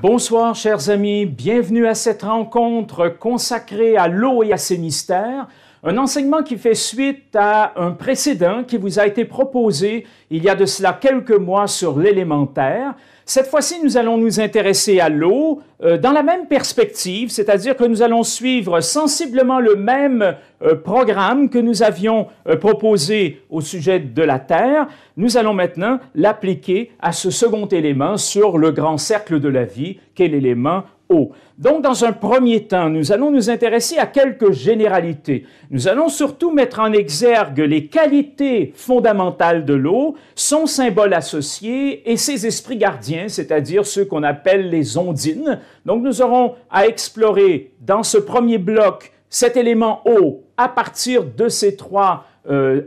Bonsoir chers amis, bienvenue à cette rencontre consacrée à l'eau et à ses mystères, un enseignement qui fait suite à un précédent qui vous a été proposé il y a de cela quelques mois sur l'élémentaire. Cette fois-ci, nous allons nous intéresser à l'eau dans la même perspective, c'est-à-dire que nous allons suivre sensiblement le même programme que nous avions proposé au sujet de la Terre. Nous allons maintenant l'appliquer à ce second élément sur le grand cercle de la vie, qu'est l'élément eau. Donc, dans un premier temps, nous allons nous intéresser à quelques généralités. Nous allons surtout mettre en exergue les qualités fondamentales de l'eau, son symbole associé et ses esprits gardiens, c'est-à-dire ceux qu'on appelle les ondines. Donc, nous aurons à explorer dans ce premier bloc cet élément eau à partir de ces trois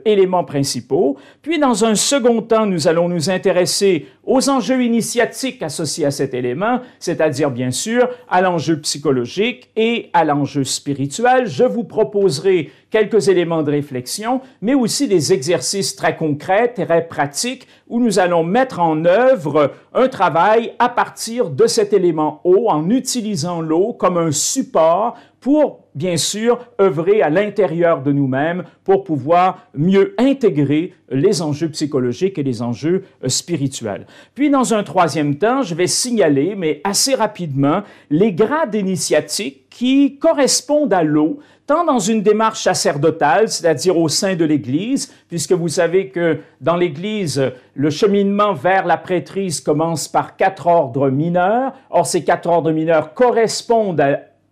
éléments principaux. Puis, dans un second temps, nous allons nous intéresser aux enjeux initiatiques associés à cet élément, c'est-à-dire, bien sûr, à l'enjeu psychologique et à l'enjeu spirituel. Je vous proposerai quelques éléments de réflexion, mais aussi des exercices très concrets, très pratiques, où nous allons mettre en œuvre un travail à partir de cet élément eau, en utilisant l'eau comme un support pour, bien sûr, œuvrer à l'intérieur de nous-mêmes pour pouvoir mieux intégrer les enjeux psychologiques et les enjeux spirituels. Puis, dans un troisième temps, je vais signaler, mais assez rapidement, les grades initiatiques qui correspondent à l'eau, tant dans une démarche sacerdotale, c'est-à-dire au sein de l'Église, puisque vous savez que dans l'Église, le cheminement vers la prêtrise commence par 4 ordres mineurs. Or, ces 4 ordres mineurs correspondent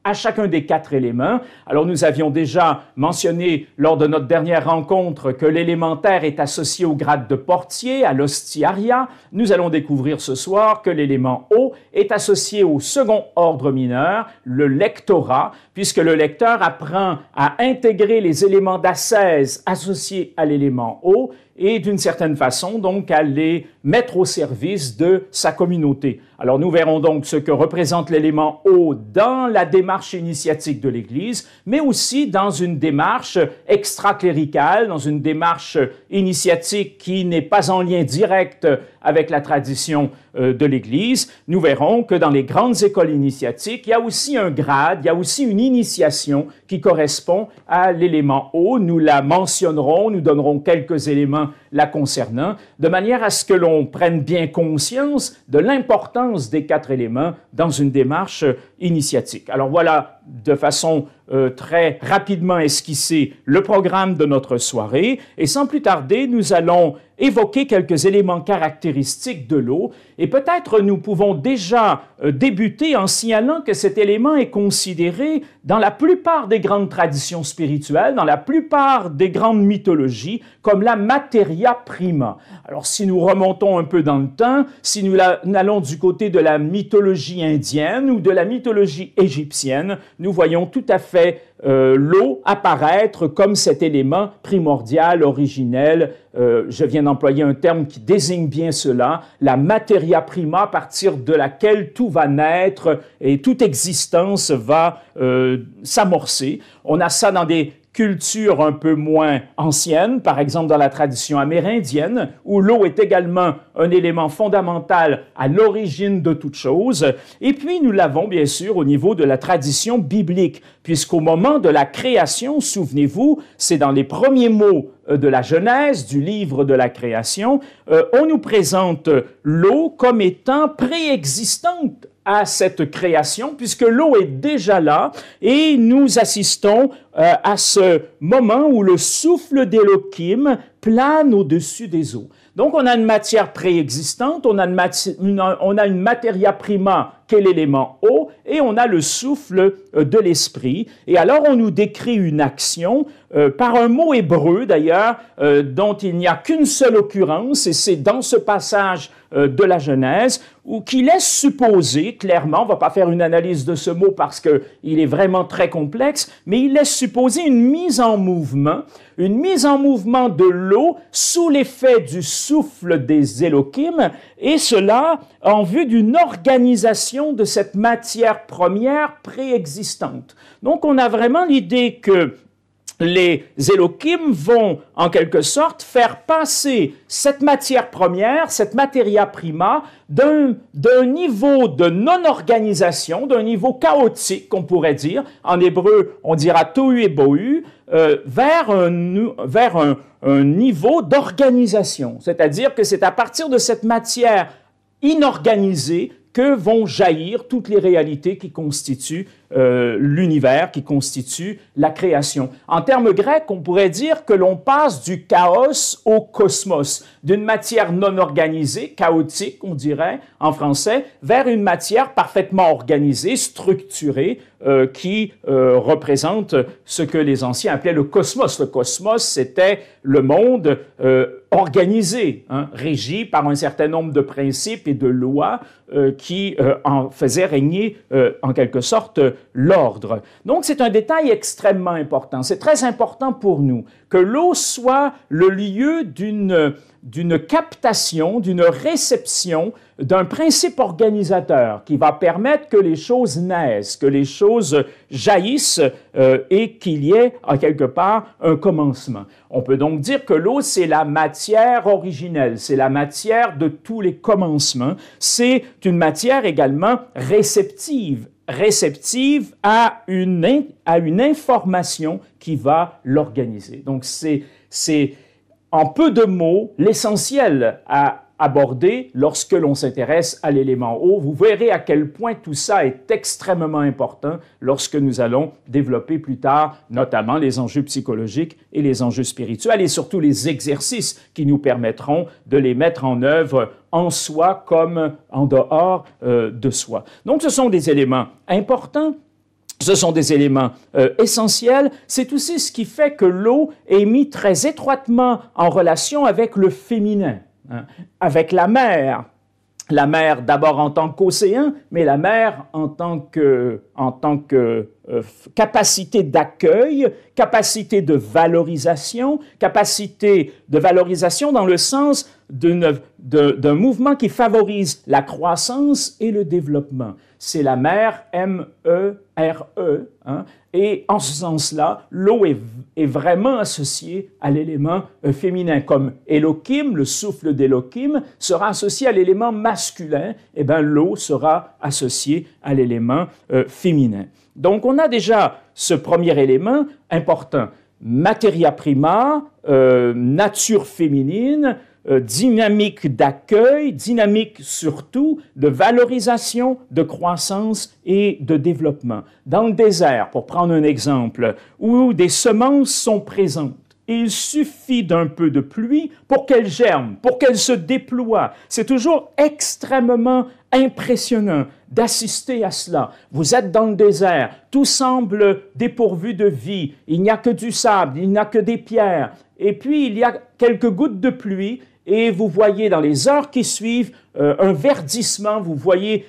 à chacun des 4 éléments. Alors, nous avions déjà mentionné lors de notre dernière rencontre que l'élémentaire est associé au grade de portier, à l'hostiaria. Nous allons découvrir ce soir que l'élément eau est associé au second ordre mineur, le lectorat, puisque le lecteur apprend à intégrer les éléments d'ascèse associés à l'élément eau et d'une certaine façon, donc, à les mettre au service de sa communauté. Alors, nous verrons donc ce que représente l'élément eau dans la démarche initiatique de l'Église, mais aussi dans une démarche extracléricale, dans une démarche initiatique qui n'est pas en lien direct avec la tradition de l'Église. Nous verrons que dans les grandes écoles initiatiques, il y a aussi un grade, il y a aussi une initiation qui correspond à l'élément eau. Nous la mentionnerons, nous donnerons quelques éléments la concernant, de manière à ce que l'on prenne bien conscience de l'importance des 4 éléments dans une démarche initiatique. Alors voilà, de façon très rapidement esquissé le programme de notre soirée, et sans plus tarder, nous allons évoquer quelques éléments caractéristiques de l'eau, et peut-être nous pouvons déjà débuter en signalant que cet élément est considéré dans la plupart des grandes traditions spirituelles, dans la plupart des grandes mythologies, comme la materia prima. Alors, si nous remontons un peu dans le temps, si nous allons du côté de la mythologie indienne ou de la mythologie égyptienne, nous voyons tout à fait l'eau apparaître comme cet élément primordial, originel. Je viens d'employer un terme qui désigne bien cela, la materia prima, à partir de laquelle tout va naître et toute existence va s'amorcer. On a ça dans des culture un peu moins ancienne, par exemple dans la tradition amérindienne, où l'eau est également un élément fondamental à l'origine de toute chose. Et puis, nous l'avons bien sûr au niveau de la tradition biblique, puisqu'au moment de la création, souvenez-vous, c'est dans les premiers mots de la Genèse, du livre de la création, on nous présente l'eau comme étant préexistante à cette création, puisque l'eau est déjà là, et nous assistons à ce moment où le souffle d'Élohim plane au-dessus des eaux. Donc, on a une matière préexistante, on a une materia prima qu'est l'élément eau, et on a le souffle de l'esprit. Et alors, on nous décrit une action par un mot hébreu, d'ailleurs, dont il n'y a qu'une seule occurrence, et c'est dans ce passage de la Genèse, qui laisse supposer, clairement, on ne va pas faire une analyse de ce mot parce qu'il est vraiment très complexe, mais il laisse supposer une mise en mouvement de l'eau sous l'effet du souffle des Élohim, et cela en vue d'une organisation de cette matière première préexistante. Donc, on a vraiment l'idée que les Elohim vont, en quelque sorte, faire passer cette matière première, cette materia prima, d'un niveau de non-organisation, d'un niveau chaotique, on pourrait dire, en hébreu, on dira tohu et bohu, vers un niveau d'organisation. C'est-à-dire que c'est à partir de cette matière inorganisée que vont jaillir toutes les réalités qui constituent l'univers, qui constituent la création. En termes grecs, on pourrait dire que l'on passe du chaos au cosmos, d'une matière non organisée, chaotique, on dirait en français, vers une matière parfaitement organisée, structurée, qui représente ce que les anciens appelaient le cosmos. Le cosmos, c'était le monde organisé, hein, régi par un certain nombre de principes et de lois qui en faisaient régner en quelque sorte l'ordre. Donc c'est un détail extrêmement important. C'est très important pour nous que l'eau soit le lieu d'une captation, d'une réception d'un principe organisateur qui va permettre que les choses naissent, que les choses jaillissent et qu'il y ait en quelque part un commencement. On peut donc dire que l'eau, c'est la matière originelle, c'est la matière de tous les commencements. C'est une matière également réceptive à une information qui va l'organiser. Donc c'est en peu de mots l'essentiel à aborder lorsque l'on s'intéresse à l'élément eau. Vous verrez à quel point tout ça est extrêmement important lorsque nous allons développer plus tard, notamment les enjeux psychologiques et les enjeux spirituels et surtout les exercices qui nous permettront de les mettre en œuvre en soi comme en dehors de soi. Donc ce sont des éléments importants. Ce sont des éléments essentiels. C'est aussi ce qui fait que l'eau est mise très étroitement en relation avec le féminin, hein, avec la mer. La mer d'abord en tant qu'océan, mais la mer en tant que capacité d'accueil, capacité de valorisation dans le sens d'un mouvement qui favorise la croissance et le développement. C'est la mer, M-E-R-E, hein, et en ce sens-là, l'eau est vraiment associée à l'élément féminin, comme Elohim, le souffle d'Elohim, sera associé à l'élément masculin, et bien l'eau sera associée à l'élément féminin. Donc on a déjà ce premier élément important, materia prima, nature féminine, dynamique d'accueil, dynamique surtout de valorisation, de croissance et de développement. Dans le désert, pour prendre un exemple, où des semences sont présentes, il suffit d'un peu de pluie pour qu'elles germent, pour qu'elles se déploient. C'est toujours extrêmement impressionnant d'assister à cela. Vous êtes dans le désert, tout semble dépourvu de vie, il n'y a que du sable, il n'y a que des pierres, et puis il y a quelques gouttes de pluie, et vous voyez dans les heures qui suivent un verdissement, vous voyez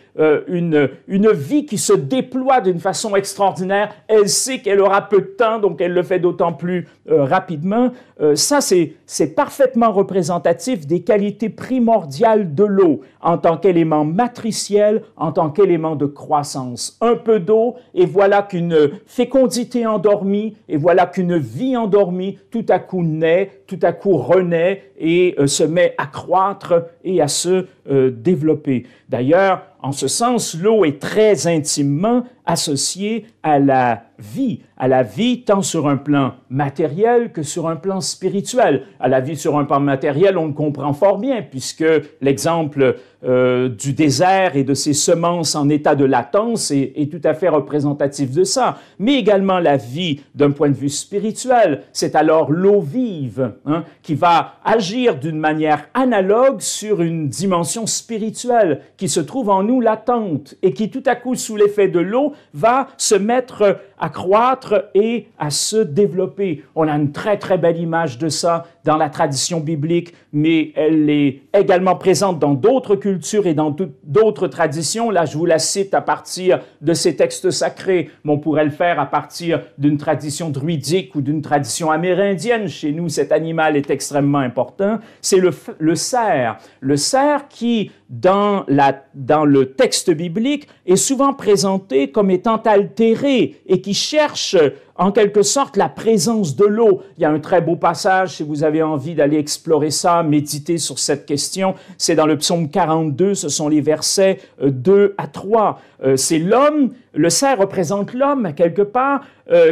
une vie qui se déploie d'une façon extraordinaire. Elle sait qu'elle aura peu de temps, donc elle le fait d'autant plus rapidement. Ça, c'est parfaitement représentatif des qualités primordiales de l'eau en tant qu'élément matriciel, en tant qu'élément de croissance. Un peu d'eau, et voilà qu'une fécondité endormie, et voilà qu'une vie endormie, tout à coup naît, tout à coup renaît et se met à croître et à se développer. D'ailleurs, en ce sens, l'eau est très intimement associée à la vie tant sur un plan matériel que sur un plan spirituel. À la vie sur un plan matériel, on le comprend fort bien, puisque l'exemple du désert et de ses semences en état de latence est tout à fait représentatif de ça. Mais également la vie d'un point de vue spirituel, c'est alors l'eau vive, hein, qui va agir d'une manière analogue sur une dimension spirituelle qui se trouve en nous latente et qui tout à coup, sous l'effet de l'eau, va se mettre à croître et à se développer. On a une très très belle image de ça dans la tradition biblique, mais elle est également présente dans d'autres cultures et dans d'autres traditions. Là, je vous la cite à partir de ces textes sacrés, mais on pourrait le faire à partir d'une tradition druidique ou d'une tradition amérindienne. Chez nous, cet animal est extrêmement important. C'est le cerf. Le cerf qui, dans le texte biblique, est souvent présenté comme étant altéré et qui cherche en quelque sorte la présence de l'eau. Il y a un très beau passage, si vous avez envie d'aller explorer ça, méditer sur cette question, c'est dans le psaume 42, ce sont les versets 2 à 3. C'est l'homme, le cerf représente l'homme quelque part,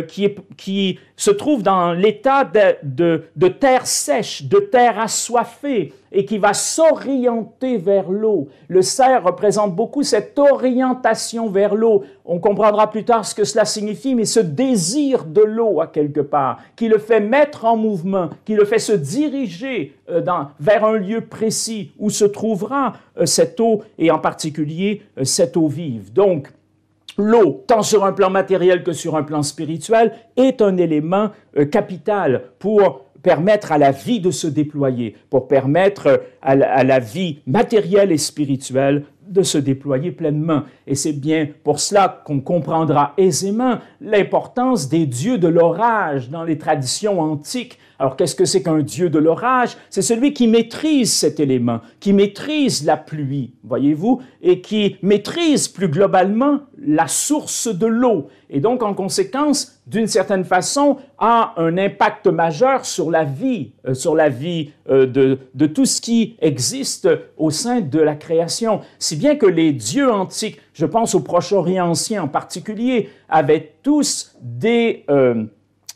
qui se trouve dans l'état de terre sèche, de terre assoiffée, et qui va s'orienter vers l'eau. Le cerf représente beaucoup cette orientation vers l'eau. On comprendra plus tard ce que cela signifie, mais ce désir de l'eau à quelque part, qui le fait mettre en mouvement, qui le fait se diriger vers un lieu précis où se trouvera cette eau, et en particulier cette eau vive. Donc, l'eau, tant sur un plan matériel que sur un plan spirituel, est un élément capital pour permettre à la vie de se déployer, pour permettre à la vie matérielle et spirituelle de se déployer pleinement. Et c'est bien pour cela qu'on comprendra aisément l'importance des dieux de l'orage dans les traditions antiques. Alors, qu'est-ce que c'est qu'un dieu de l'orage? C'est celui qui maîtrise cet élément, qui maîtrise la pluie, voyez-vous, et qui maîtrise plus globalement la source de l'eau. Et donc, en conséquence, d'une certaine façon, a un impact majeur sur la vie de tout ce qui existe au sein de la création. Si bien que les dieux antiques, je pense au Proche-Orient ancien en particulier, avaient tous des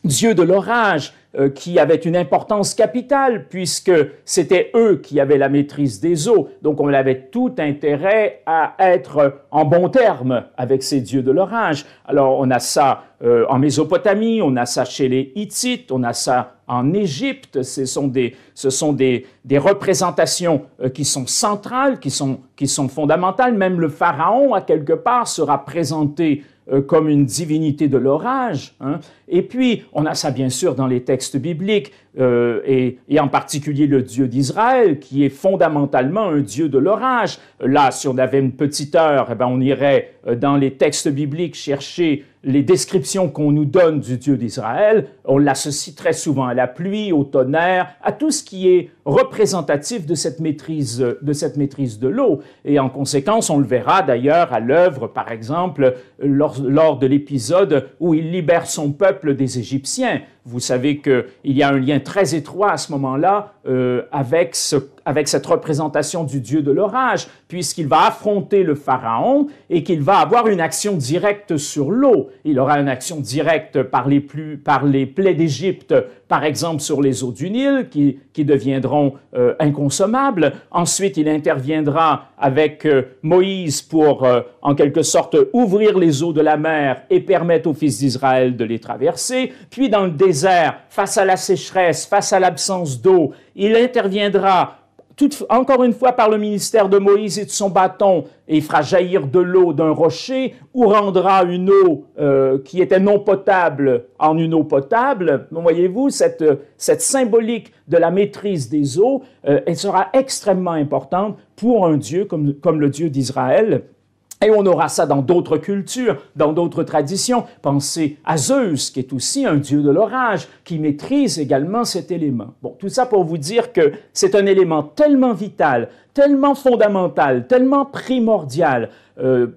dieux de l'orage qui avaient une importance capitale puisque c'était eux qui avaient la maîtrise des eaux. Donc on avait tout intérêt à être en bon terme avec ces dieux de l'orage. Alors on a ça en Mésopotamie, on a ça chez les Hittites, on a ça en Égypte. Ce sont des représentations qui sont centrales, qui sont fondamentales. Même le pharaon, à quelque part, sera présenté comme une divinité de l'orage. Hein. Et puis, on a ça bien sûr dans les textes bibliques, et en particulier le Dieu d'Israël, qui est fondamentalement un Dieu de l'orage. Là, si on avait une petite heure, eh bien, on irait dans les textes bibliques chercher les descriptions qu'on nous donne du Dieu d'Israël. On l'associe très souvent à la pluie, au tonnerre, à tout ce qui est représentatif de cette maîtrise de l'eau. Et en conséquence, on le verra d'ailleurs à l'œuvre, par exemple, lors de l'épisode où il libère son peuple des Égyptiens. Vous savez qu'il y a un lien très étroit à ce moment-là avec cette représentation du Dieu de l'orage, puisqu'il va affronter le Pharaon et qu'il va avoir une action directe sur l'eau. Il aura une action directe par les plaies d'Égypte, par exemple sur les eaux du Nil, qui deviendront inconsommables. Ensuite, il interviendra avec Moïse pour, en quelque sorte, ouvrir les eaux de la mer et permettre aux fils d'Israël de les traverser. Puis, dans le désert, face à la sécheresse, face à l'absence d'eau, il interviendra encore une fois par le ministère de Moïse et de son bâton, et il fera jaillir de l'eau d'un rocher, ou rendra une eau qui était non potable en une eau potable. Voyez-vous, cette symbolique de la maîtrise des eaux, elle sera extrêmement importante pour un Dieu comme le Dieu d'Israël. Et on aura ça dans d'autres cultures, dans d'autres traditions. Pensez à Zeus, qui est aussi un dieu de l'orage, qui maîtrise également cet élément. Bon, tout ça pour vous dire que c'est un élément tellement vital, tellement fondamental, tellement primordial,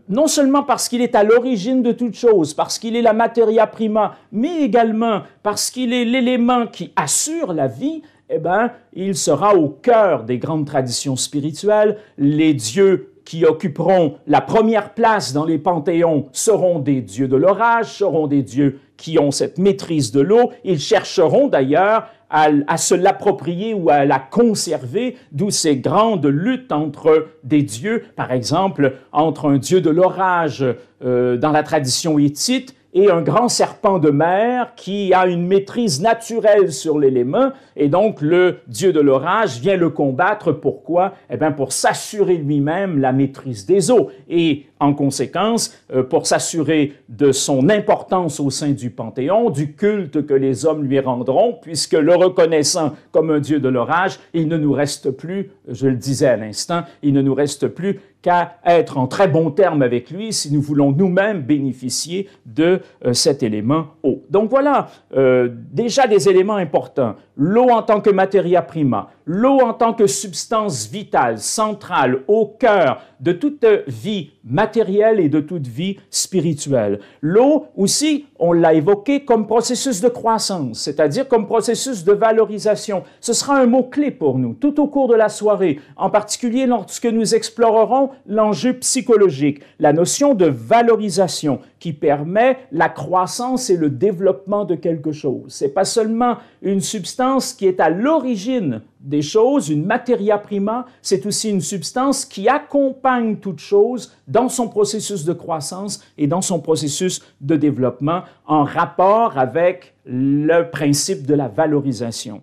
non seulement parce qu'il est à l'origine de toute chose, parce qu'il est la materia prima, mais également parce qu'il est l'élément qui assure la vie. Eh bien, il sera au cœur des grandes traditions spirituelles. Les dieux qui occuperont la première place dans les panthéons seront des dieux de l'orage, seront des dieux qui ont cette maîtrise de l'eau. Ils chercheront d'ailleurs à se l'approprier ou à la conserver, d'où ces grandes luttes entre des dieux, par exemple, entre un dieu de l'orage dans la tradition hittite et un grand serpent de mer qui a une maîtrise naturelle sur l'élément, et donc le dieu de l'orage vient le combattre. Pourquoi? Eh bien, pour s'assurer lui-même la maîtrise des eaux, et en conséquence, pour s'assurer de son importance au sein du Panthéon, du culte que les hommes lui rendront, puisque le reconnaissant comme un dieu de l'orage, il ne nous reste plus, je le disais à l'instant, il ne nous reste plus qu'à être en très bons termes avec lui si nous voulons nous-mêmes bénéficier de cet élément eau. Donc voilà, déjà des éléments importants. L'eau en tant que materia prima, l'eau en tant que substance vitale, centrale, au cœur de toute vie matérielle et de toute vie spirituelle. L'eau aussi, on l'a évoqué comme processus de croissance, c'est-à-dire comme processus de valorisation. Ce sera un mot-clé pour nous tout au cours de la soirée, en particulier lorsque nous explorerons l'enjeu psychologique, la notion de valorisation qui permet la croissance et le développement de quelque chose. Ce n'est pas seulement une substance qui est à l'origine des choses, une materia prima, c'est aussi une substance qui accompagne toute chose dans son processus de croissance et dans son processus de développement en rapport avec le principe de la valorisation.